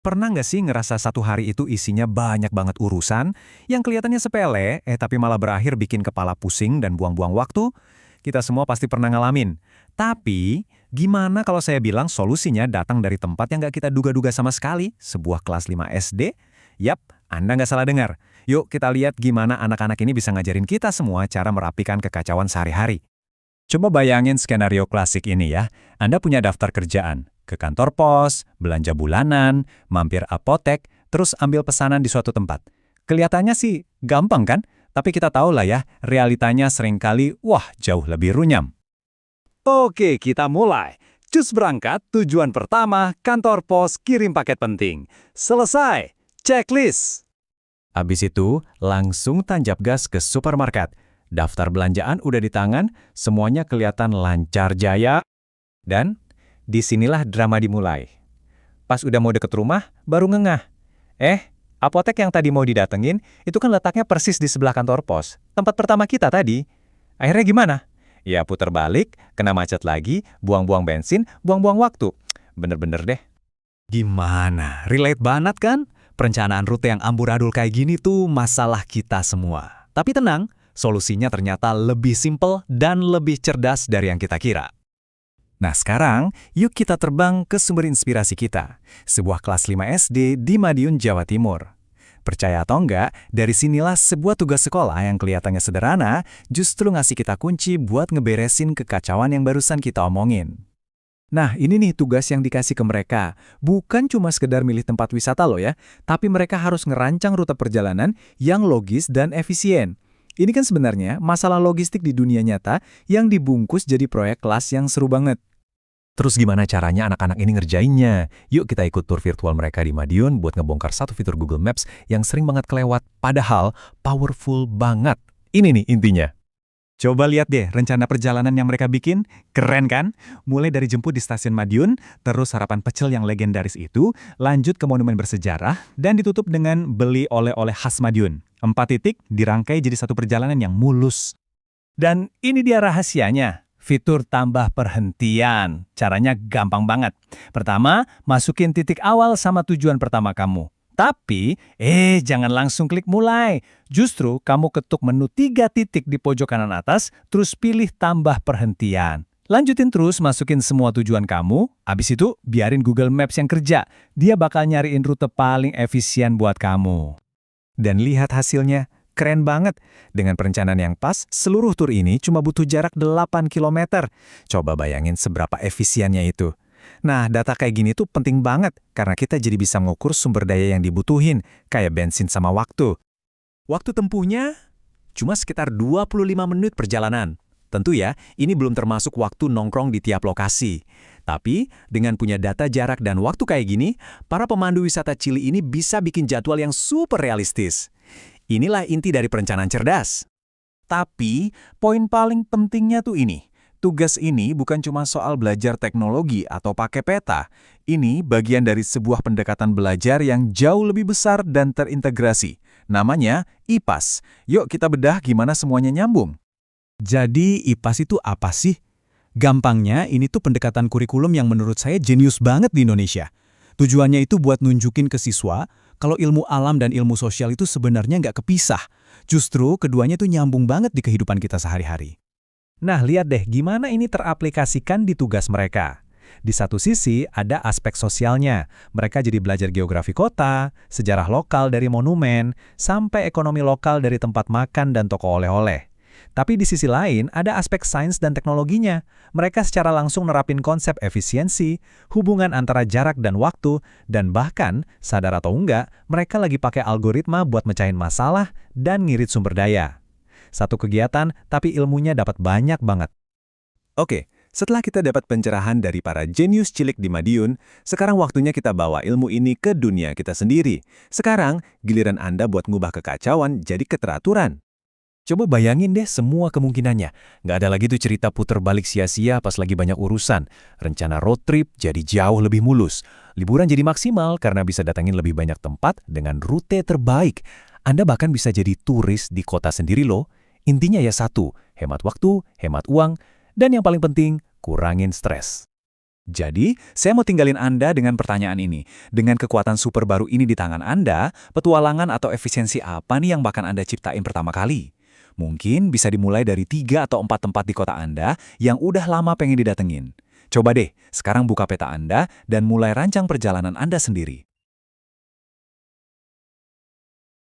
Pernah nggak sih ngerasa satu hari itu isinya banyak banget urusan, yang kelihatannya sepele, tapi malah berakhir bikin kepala pusing dan buang-buang waktu? Kita semua pasti pernah ngalamin. Tapi, gimana kalau saya bilang solusinya datang dari tempat yang nggak kita duga-duga sama sekali? Sebuah kelas 5 SD? Yap, Anda nggak salah dengar. Yuk kita lihat gimana anak-anak ini bisa ngajarin kita semua cara merapikan kekacauan sehari-hari. Coba bayangin skenario klasik ini ya. Anda punya daftar kerjaan, ke kantor pos, belanja bulanan, mampir apotek, terus ambil pesanan di suatu tempat. Kelihatannya sih gampang kan? Tapi kita tahu lah ya, realitanya seringkali, wah jauh lebih runyam. Oke, kita mulai. Cus berangkat, tujuan pertama, kantor pos, kirim paket penting. Selesai, checklist. Habis itu, langsung tancap gas ke supermarket. Daftar belanjaan udah di tangan, semuanya kelihatan lancar jaya. Dan disinilah drama dimulai. Pas udah mau deket rumah, baru ngengah. Apotek yang tadi mau didatengin, itu kan letaknya persis di sebelah kantor pos. Tempat pertama kita tadi. Akhirnya gimana? Ya puter balik, kena macet lagi, buang-buang bensin, buang-buang waktu. Bener-bener deh. Gimana? Relate banget kan? Perencanaan rute yang amburadul kayak gini tuh masalah kita semua. Tapi tenang, solusinya ternyata lebih simpel dan lebih cerdas dari yang kita kira. Nah sekarang, yuk kita terbang ke sumber inspirasi kita. Sebuah kelas 5 SD di Madiun, Jawa Timur. Percaya atau enggak, dari sinilah sebuah tugas sekolah yang kelihatannya sederhana, justru ngasih kita kunci buat ngeberesin kekacauan yang barusan kita omongin. Nah, ini nih tugas yang dikasih ke mereka. Bukan cuma sekedar milih tempat wisata loh ya, tapi mereka harus ngerancang rute perjalanan yang logis dan efisien. Ini kan sebenarnya masalah logistik di dunia nyata yang dibungkus jadi proyek kelas yang seru banget. Terus gimana caranya anak-anak ini ngerjainnya? Yuk kita ikut tur virtual mereka di Madiun buat ngebongkar satu fitur Google Maps yang sering banget kelewat, padahal powerful banget. Ini nih intinya. Coba lihat deh rencana perjalanan yang mereka bikin, keren kan? Mulai dari jemput di stasiun Madiun, terus sarapan pecel yang legendaris itu, lanjut ke monumen bersejarah, dan ditutup dengan beli oleh-oleh khas Madiun. 4 titik dirangkai jadi satu perjalanan yang mulus. Dan ini dia rahasianya. Fitur tambah perhentian. Caranya gampang banget. Pertama, masukin titik awal sama tujuan pertama kamu. Tapi, jangan langsung klik mulai. Justru kamu ketuk menu 3 titik di pojok kanan atas, terus pilih tambah perhentian. Lanjutin terus masukin semua tujuan kamu, abis itu biarin Google Maps yang kerja. Dia bakal nyariin rute paling efisien buat kamu. Dan lihat hasilnya. Keren banget. Dengan perencanaan yang pas, seluruh tur ini cuma butuh jarak 8 km. Coba bayangin seberapa efisiennya itu. Nah, data kayak gini tuh penting banget, karena kita jadi bisa mengukur sumber daya yang dibutuhin, kayak bensin sama waktu. Waktu tempuhnya cuma sekitar 25 menit perjalanan. Tentu ya, ini belum termasuk waktu nongkrong di tiap lokasi. Tapi, dengan punya data jarak dan waktu kayak gini, para pemandu wisata Chili ini bisa bikin jadwal yang super realistis. Inilah inti dari perencanaan cerdas. Tapi, poin paling pentingnya tuh ini. Tugas ini bukan cuma soal belajar teknologi atau pakai peta. Ini bagian dari sebuah pendekatan belajar yang jauh lebih besar dan terintegrasi. Namanya IPAS. Yuk kita bedah gimana semuanya nyambung. Jadi IPAS itu apa sih? Gampangnya, ini tuh pendekatan kurikulum yang menurut saya jenius banget di Indonesia. Tujuannya itu buat nunjukin ke siswa kalau ilmu alam dan ilmu sosial itu sebenarnya nggak kepisah. Justru keduanya tuh nyambung banget di kehidupan kita sehari-hari. Nah, lihat deh gimana ini teraplikasikan di tugas mereka. Di satu sisi ada aspek sosialnya. Mereka jadi belajar geografi kota, sejarah lokal dari monumen, sampai ekonomi lokal dari tempat makan dan toko oleh-oleh. Tapi di sisi lain, ada aspek sains dan teknologinya. Mereka secara langsung nerapin konsep efisiensi, hubungan antara jarak dan waktu, dan bahkan, sadar atau enggak, mereka lagi pakai algoritma buat mecahin masalah dan ngirit sumber daya. Satu kegiatan, tapi ilmunya dapat banyak banget. Oke, setelah kita dapat pencerahan dari para jenius cilik di Madiun, sekarang waktunya kita bawa ilmu ini ke dunia kita sendiri. Sekarang, giliran Anda buat ngubah kekacauan jadi keteraturan. Coba bayangin deh semua kemungkinannya. Nggak ada lagi tuh cerita puter balik sia-sia pas lagi banyak urusan. Rencana road trip jadi jauh lebih mulus. Liburan jadi maksimal karena bisa datangin lebih banyak tempat dengan rute terbaik. Anda bahkan bisa jadi turis di kota sendiri loh. Intinya ya satu, hemat waktu, hemat uang, dan yang paling penting, kurangin stres. Jadi, saya mau tinggalin Anda dengan pertanyaan ini. Dengan kekuatan super baru ini di tangan Anda, petualangan atau efisiensi apa nih yang bahkan Anda ciptain pertama kali? Mungkin bisa dimulai dari 3 atau 4 tempat di kota Anda yang udah lama pengen didatengin. Coba deh, sekarang buka peta Anda dan mulai rancang perjalanan Anda sendiri.